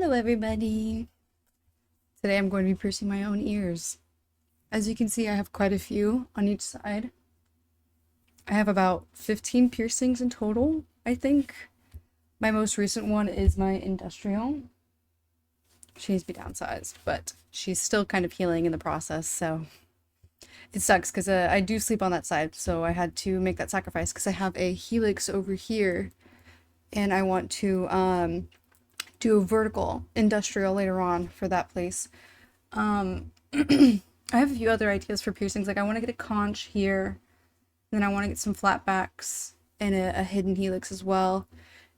Hello everybody! Today I'm going to be piercing my own ears. As you can see, I have quite a few on each side. I have about 15 piercings in total, I think. My most recent one is my industrial. She needs to be downsized, but she's still kind of healing in the process, so it sucks because I do sleep on that side, so I had to make that sacrifice because I have a helix over here and I want to do a vertical industrial later on for that place. I have a few other ideas for piercings. Like I want to get a conch here, and then I want to get some flat backs and a hidden helix as well.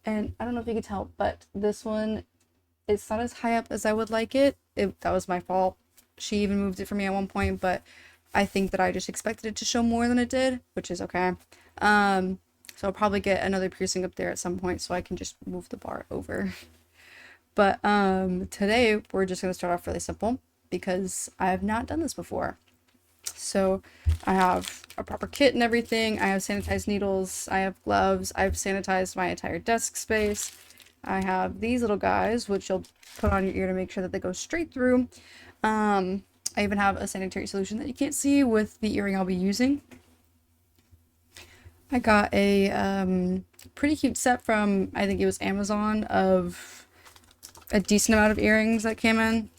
And I don't know if you can tell, but this one, it's not as high up as I would like it. That was my fault. She even moved it for me at one point, but I think that I just expected it to show more than it did, which is okay. So I'll probably get another piercing up there at some point so I can just move the bar over. But today we're just gonna start off really simple because I have not done this before. So I have a proper kit and everything. I have sanitized needles, I have gloves, I've sanitized my entire desk space. I have these little guys, which you'll put on your ear to make sure that they go straight through. I even have a sanitary solution that you can't see with the earring I'll be using. I got a pretty cute set from, I think it was Amazon, of a decent amount of earrings that came in.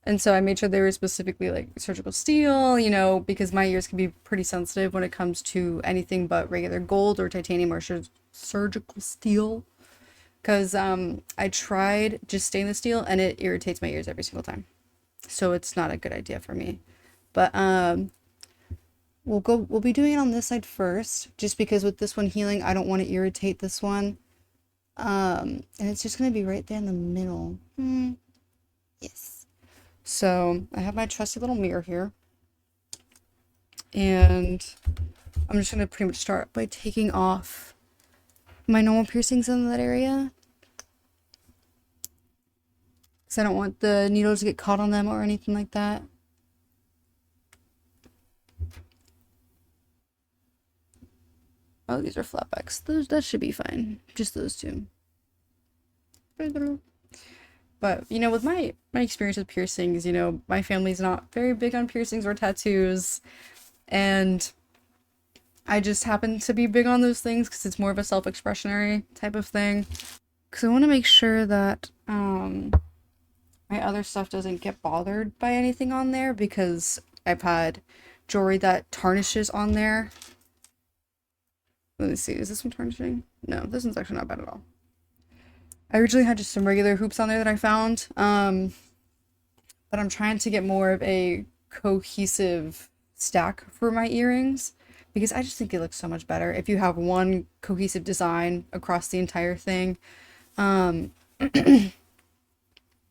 And so I made sure they were specifically like surgical steel, you know, because my ears can be pretty sensitive when it comes to anything but regular gold or titanium or surgical steel. Because I tried just stainless steel and it irritates my ears every single time. So it's not a good idea for me. But we'll be doing it on this side first, just because with this one healing, I don't want to irritate this one. And it's just gonna be right there in the middle. Yes. So I have my trusty little mirror here, and I'm just gonna pretty much start by taking off my normal piercings in that area, because I don't want the needles to get caught on them or anything like that. Oh, these are flatbacks. That should be fine. Just those two. But, you know, with my experience with piercings, you know, my family's not very big on piercings or tattoos. And I just happen to be big on those things because it's more of a self-expressionary type of thing. Because I want to make sure that my other stuff doesn't get bothered by anything on there, because I've had jewelry that tarnishes on there. Let me see, is this one tarnishing? No, this one's actually not bad at all. I originally had just some regular hoops on there that I found, but I'm trying to get more of a cohesive stack for my earrings, because I just think it looks so much better if you have one cohesive design across the entire thing.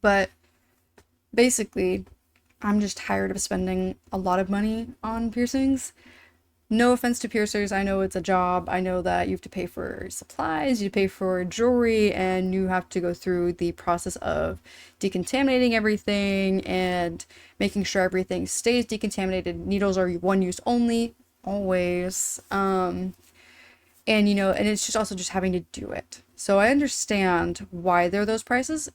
But basically, I'm just tired of spending a lot of money on piercings. No offense to piercers, I know it's a job. I know that you have to pay for supplies, you pay for jewelry, and you have to go through the process of decontaminating everything and making sure everything stays decontaminated. Needles are one use only, always. And you know, and it's just also just having to do it. So I understand why there are those prices.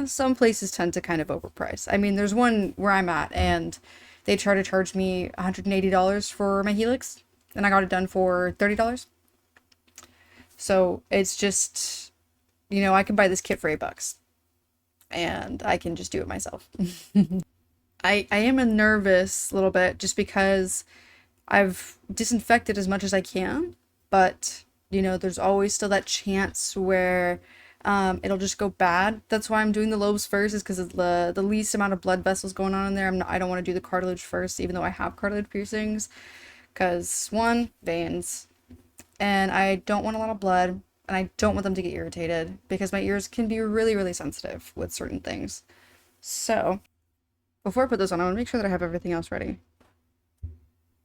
Some places tend to kind of overprice. I mean, there's one where I'm at, and they try to charge me $180 for my helix, and I got it done for $30. So it's just, you know, I can buy this kit for $8, and I can just do it myself. I am a nervous little bit just because I've disinfected as much as I can, but you know, there's always still that chance where it'll just go bad. That's why I'm doing the lobes first, is because it's the least amount of blood vessels going on in there. I don't want to do the cartilage first, even though I have cartilage piercings, because one, veins, and I don't want a lot of blood, and I don't want them to get irritated because my ears can be really, really sensitive with certain things. So before I put this on, I want to make sure that I have everything else ready,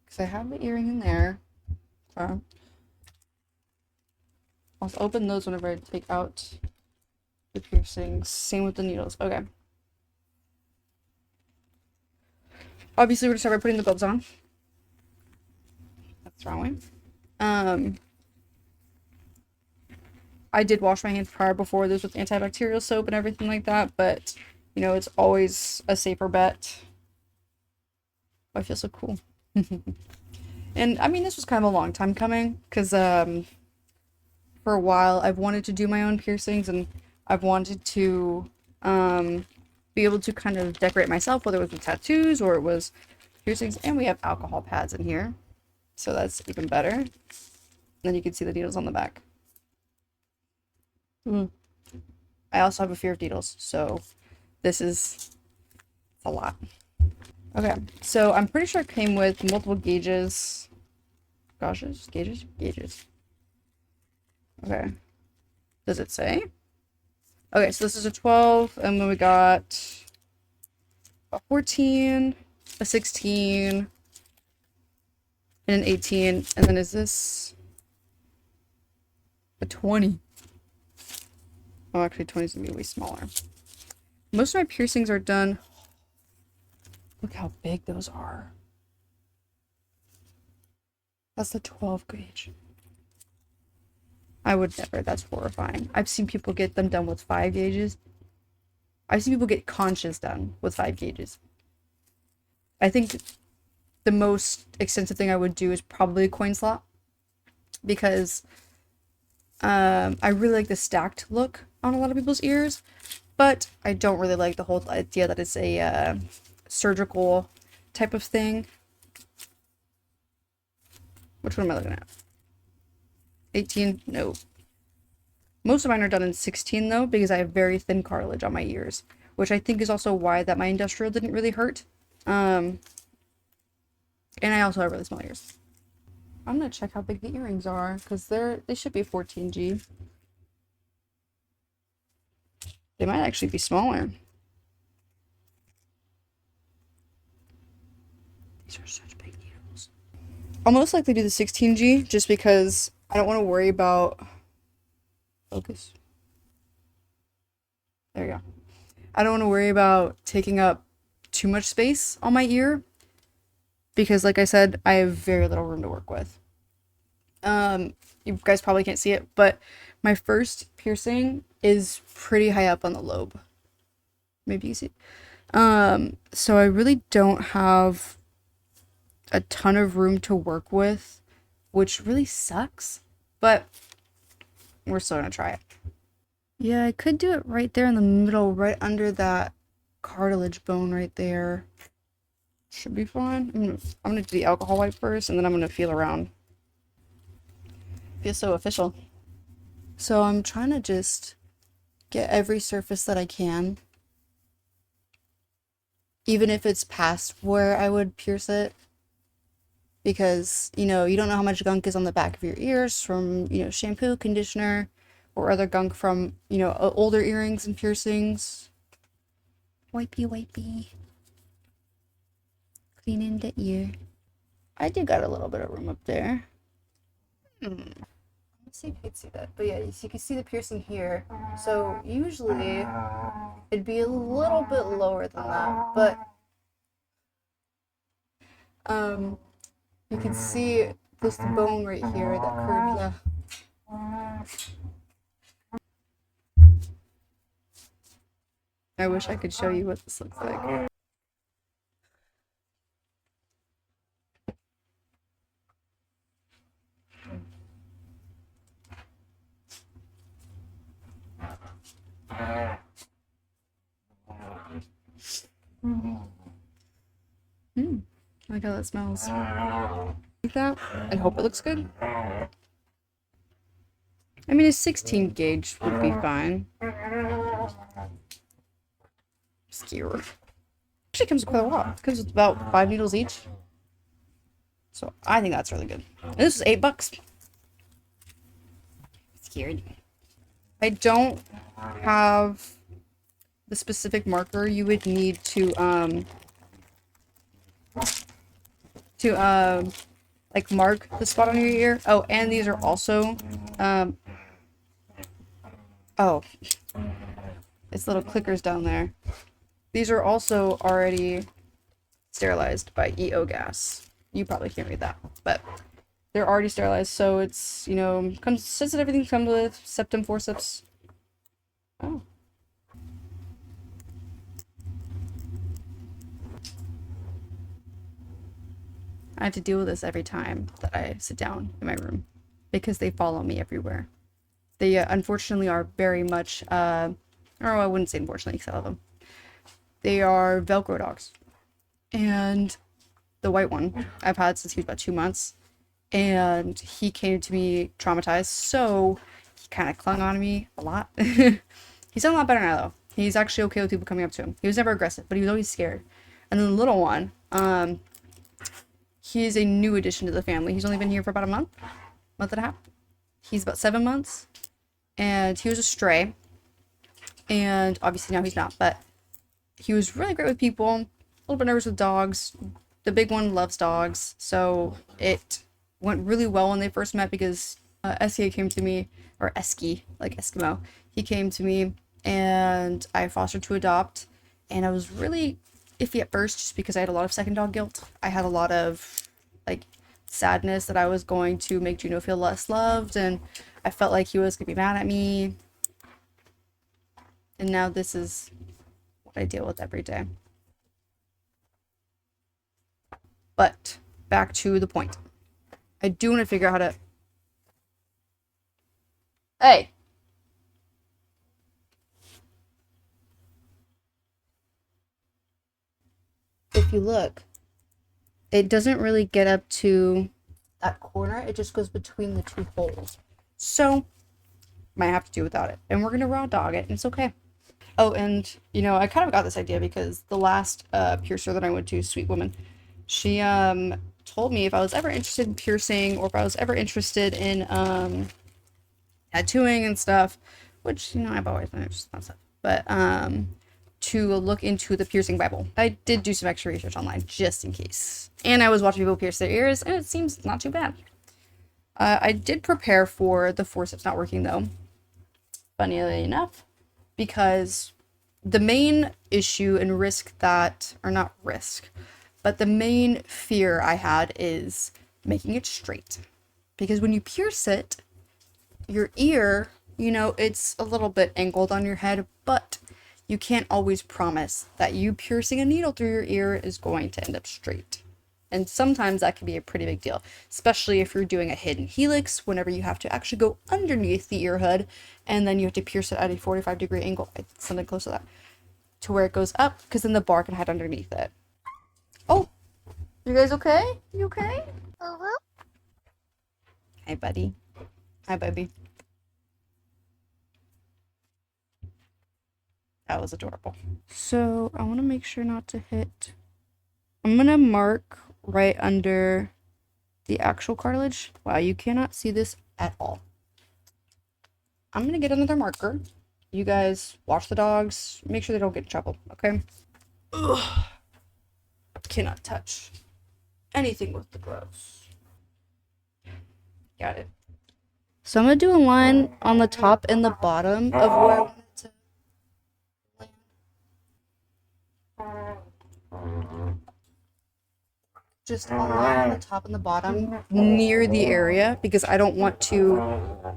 because I have the earring in there. So I'll open those whenever I take out the piercings. Same with the needles. Okay. Obviously, we're gonna start by putting the gloves on. That's the wrong way. I did wash my hands prior before this with antibacterial soap and everything like that, but you know, it's always a safer bet. Oh, I feel so cool. And I mean, this was kind of a long time coming because for a while I've wanted to do my own piercings and I've wanted to be able to kind of decorate myself, whether it was with tattoos or it was piercings. And we have alcohol pads in here, so that's even better. Then you can see the needles on the back. I also have a fear of needles, so this is a lot. Okay, so I'm pretty sure it came with multiple gauges. Gauges. Okay. Does it say? Okay, so this is a 12, and then we got a 14, a 16, and an 18, and then is this a 20? Oh, actually 20 is gonna be way smaller. Most of my piercings are done. Look how big those are. That's the 12 gauge. I would never. That's horrifying. I've seen people get them done with 5 gauges. I've seen people get conches done with 5 gauges. I think the most extensive thing I would do is probably a coin slot. Because I really like the stacked look on a lot of people's ears. But I don't really like the whole idea that it's a surgical type of thing. Which one am I looking at? 18? No. Most of mine are done in 16 though, because I have very thin cartilage on my ears, which I think is also why that my industrial didn't really hurt. And I also have really small ears. I'm gonna check how big the earrings are, because they should be 14G. They might actually be smaller. These are such big needles. I'll most likely do the 16G just because I don't want to worry about focus. There you go. I don't want to worry about taking up too much space on my ear because, like I said, I have very little room to work with. You guys probably can't see it, but my first piercing is pretty high up on the lobe. Maybe you see it. So I really don't have a ton of room to work with, which really sucks, but we're still gonna try it. Yeah, I could do it right there in the middle, right under that cartilage bone right there. Should be fine. I'm gonna do the alcohol wipe first, and then I'm gonna feel around. Feels so official. So I'm trying to just get every surface that I can, even if it's past where I would pierce it, because you know you don't know how much gunk is on the back of your ears from shampoo, conditioner, or other gunk from older earrings and piercings. Wipey cleaning the ear. I do got a little bit of room up there. Let's see if you can see that. But yeah, so you can see the piercing here. So usually it'd be a little bit lower than that, but you can see this bone right here that curves. I wish I could show you what this looks like. I like how that smells. Like that. I hope it looks good. I mean, a 16 gauge would be fine. Skewer. Actually comes with quite a lot. It comes with about 5 needles each. So I think that's really good. And this is $8. Scared. I don't have the specific marker you would need to like mark the spot on your ear. Oh, and these are also oh, it's little clickers down there. These are also already sterilized by EO gas. You probably can't read that, but They're already sterilized, so it's, you know, comes says that everything comes with septum, forceps. Oh. I have to deal with this every time that I sit down in my room because they follow me everywhere. They unfortunately are very much, or I wouldn't say unfortunately because I love them. They are Velcro dogs. And the white one I've had since he was about 2 months. And he came to me traumatized, so he kind of clung on to me a lot. He's done a lot better now, though. He's actually okay with people coming up to him. He was never aggressive, but he was always scared. And then the little one, he is a new addition to the family. He's only been here for about a month and a half. He's about 7 months, and he was a stray. And obviously now he's not, but he was really great with people. A little bit nervous with dogs. The big one loves dogs, so it went really well when they first met because SK came to me, or Eski, like Eskimo. He came to me, and I fostered to adopt, and I was really iffy at first just because I had a lot of second dog guilt. I had a lot of like sadness that I was going to make Juno feel less loved, and I felt like he was gonna be mad at me. And now this is what I deal with every day. But back to the point. I do want to figure out how to. Hey! If you look, it doesn't really get up to that corner. It just goes between the two holes. So, might have to do without it. And we're going to raw dog it, and it's okay. Oh, and, you know, I kind of got this idea because the last piercer that I went to, Sweet Woman, she told me if I was ever interested in piercing or if I was ever interested in tattooing and stuff, which, you know, I've always been interested in that stuff, but to look into the piercing Bible. I did do some extra research online just in case. And I was watching people pierce their ears, and it seems not too bad. I did prepare for the forceps not working, though, funnily enough, because the main issue and risk that, or not risk, but the main fear I had is making it straight. Because when you pierce it, your ear, you know, it's a little bit angled on your head, but you can't always promise that you piercing a needle through your ear is going to end up straight. And sometimes that can be a pretty big deal, especially if you're doing a hidden helix, whenever you have to actually go underneath the ear hood, and then you have to pierce it at a 45-degree angle, something close to that, to where it goes up, because then the bar can hide underneath it. Oh, you guys okay? You okay? Uh-huh. Hi, buddy. Hi, baby. That was adorable. So I want to make sure not to hit. I'm going to mark right under the actual cartilage. Wow, you cannot see this at all. I'm going to get another marker. You guys watch the dogs. Make sure they don't get in trouble, okay? Ugh. Cannot touch anything with the gloves. Got it. So I'm going to do a line on the top and the bottom of where I want it to land. Just a line on the top and the bottom near the area because I don't want to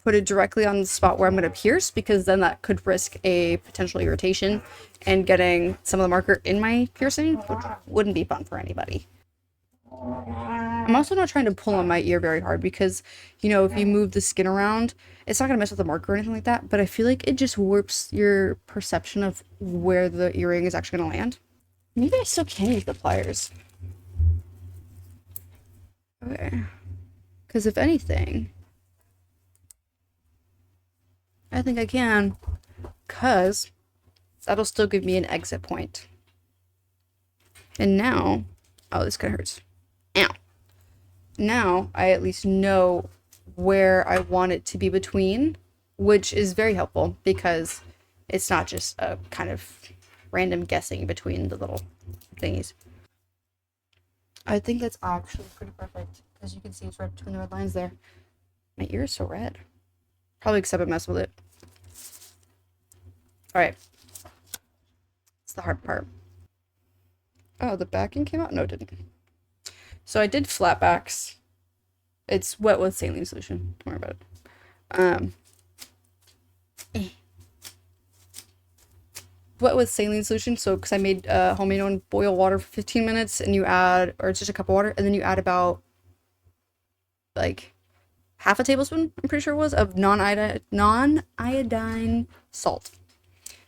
put it directly on the spot where I'm going to pierce, because then that could risk a potential irritation and getting some of the marker in my piercing, which wouldn't be fun for anybody. I'm also not trying to pull on my ear very hard because, you know, if you move the skin around, it's not going to mess with the marker or anything like that, but I feel like it just warps your perception of where the earring is actually going to land. Maybe I still can use the pliers. Okay. Because if anything, I think I can, because that'll still give me an exit point. And now, oh, this kind of hurts. Ow. Now I at least know where I want it to be between, which is very helpful because it's not just a kind of random guessing between the little thingies. I think that's actually pretty perfect, because you can see it's right between the red lines there. My ear is so red. Probably because I've been messing with it. Alright. It's the hard part. Oh, the backing came out? No, it didn't. So I did flat backs It's wet with saline solution. Don't worry about it. Um, wet with saline solution. So, because I made homemade one, boil water for 15 minutes, and you add, or it's just a cup of water, and then you add about like half a tablespoon, I'm pretty sure it was, of non-iodine salt.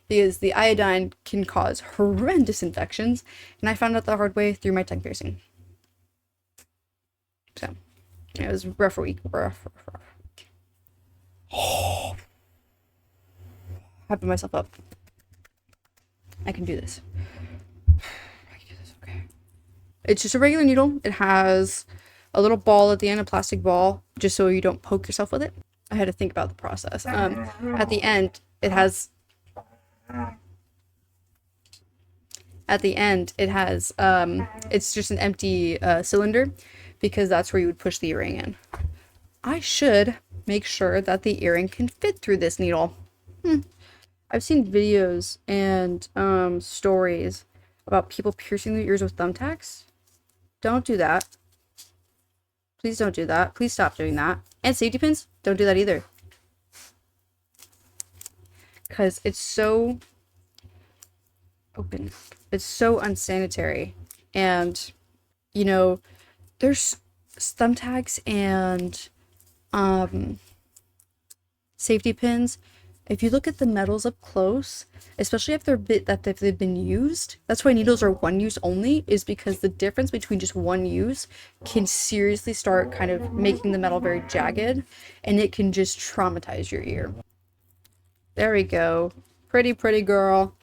Because the iodine can cause horrendous infections, and I found out the hard way through my tongue piercing. So, it was rough week. Rough. Hyping myself up. I can do this. I can do this, okay. It's just a regular needle. It has a little ball at the end, a plastic ball, just so you don't poke yourself with it. I had to think about the process. At the end, it has... it's just an empty cylinder, because that's where you would push the earring in. I should make sure that the earring can fit through this needle. I've seen videos and stories about people piercing their ears with thumbtacks. Don't do that. Please don't do that. Please stop doing that. And safety pins, don't do that either. Because it's so open. It's so unsanitary. And, you know, there's thumbtacks and safety pins. If you look at the metals up close, especially if they've been used, that's why needles are one use only, is because the difference between just one use can seriously start kind of making the metal very jagged, and it can just traumatize your ear. There we go. Pretty, pretty girl.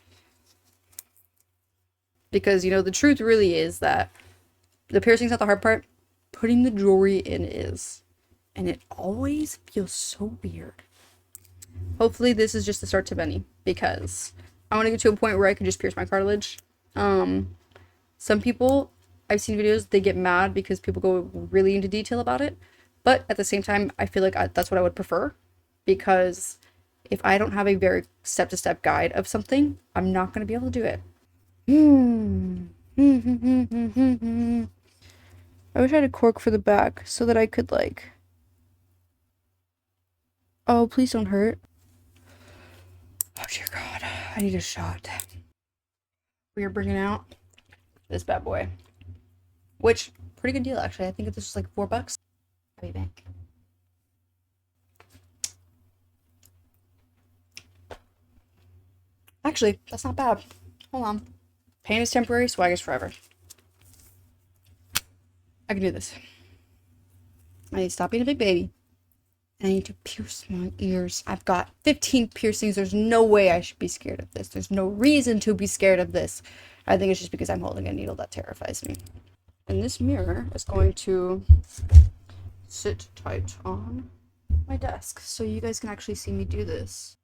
Because, you know, the truth really is that the piercing's not the hard part. Putting the jewelry in is. And it always feels so weird. Hopefully this is just the start to many, because I want to get to a point where I can just pierce my cartilage. Some people, I've seen videos, they get mad because people go really into detail about it. But at the same time, I feel like that's what I would prefer, because if I don't have a very step-to-step guide of something, I'm not going to be able to do it. I wish I had a cork for the back so that I could, like... Oh, please don't hurt. Oh, dear God. I need a shot. We are bringing out this bad boy. Which, pretty good deal, actually. I think this was like $4. I'll be back. Actually, that's not bad. Hold on. Pain is temporary, swag is forever. I can do this. I need to stop being a big baby. I need to pierce my ears. I've got 15 piercings. There's no way I should be scared of this. There's no reason to be scared of this. I think it's just because I'm holding a needle that terrifies me. And this mirror is going to sit tight on my desk so you guys can actually see me do this.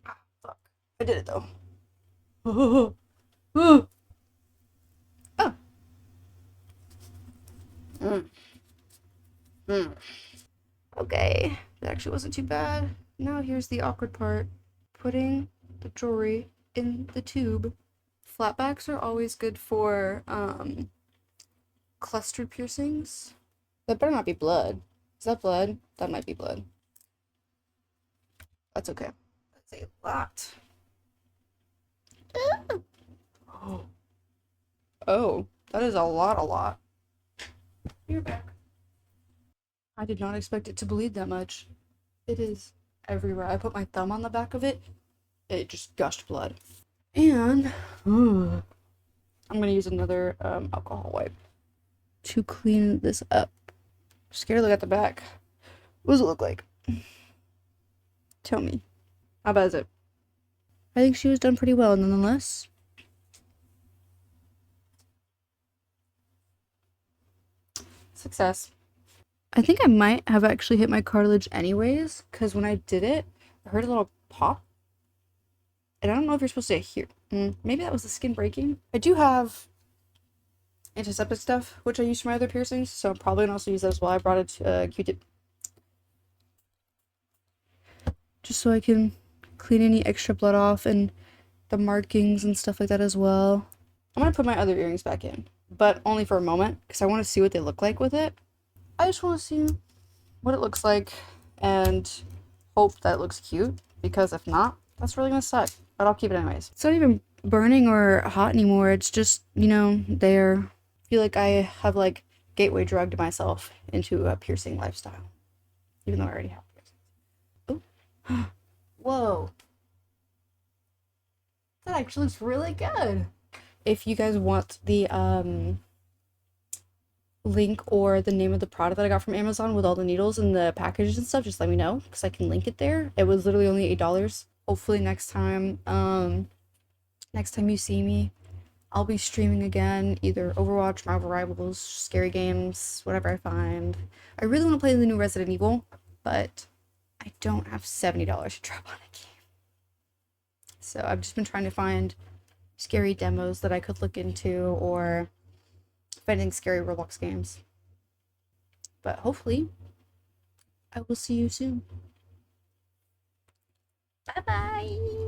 Ah, fuck. I did it though. Oh. Oh. Okay, that actually wasn't too bad. Now here's the awkward part. Putting the jewelry in the tube. Flatbacks are always good for clustered piercings. That better not be blood. Is that blood? That might be blood. That's okay. That's a lot. Oh, that is a lot. You're back. I did not expect it to bleed that much. It is everywhere. I put my thumb on the back of it. It just gushed blood. And I'm gonna use another alcohol wipe to clean this up. I'm scared to look at the back. What does it look like? Tell me. How bad is it? I think she was done pretty well, nonetheless. Success. I think I might have actually hit my cartilage anyways, because when I did it, I heard a little pop. And I don't know if you're supposed to hear. Maybe that was the skin breaking. I do have antiseptic stuff, which I use for my other piercings, so I'm probably gonna also use that as well. I brought a Q-tip. Just so I can clean any extra blood off and the markings and stuff like that as well. I'm gonna put my other earrings back in, but only for a moment, because I want to see what they look like with it. I just want to see what it looks like and hope that it looks cute, because if not, that's really gonna suck. But I'll keep it anyways. It's not even burning or hot anymore. It's just, you know, there. I feel like I have like gateway drugged myself into a piercing lifestyle, even though I already have piercings. Oh, whoa. That actually looks really good. If you guys want the link or the name of the product that I got from Amazon with all the needles and the packages and stuff, just let me know because I can link it there. It was literally only $8. Hopefully next time you see me, I'll be streaming again, either Overwatch, Marvel Rivals, scary games, whatever I find. I really want to play the new Resident Evil, but I don't have $70 to drop on a game. So I've just been trying to find scary demos that I could look into, or finding scary Roblox games. But hopefully, I will see you soon. Bye bye!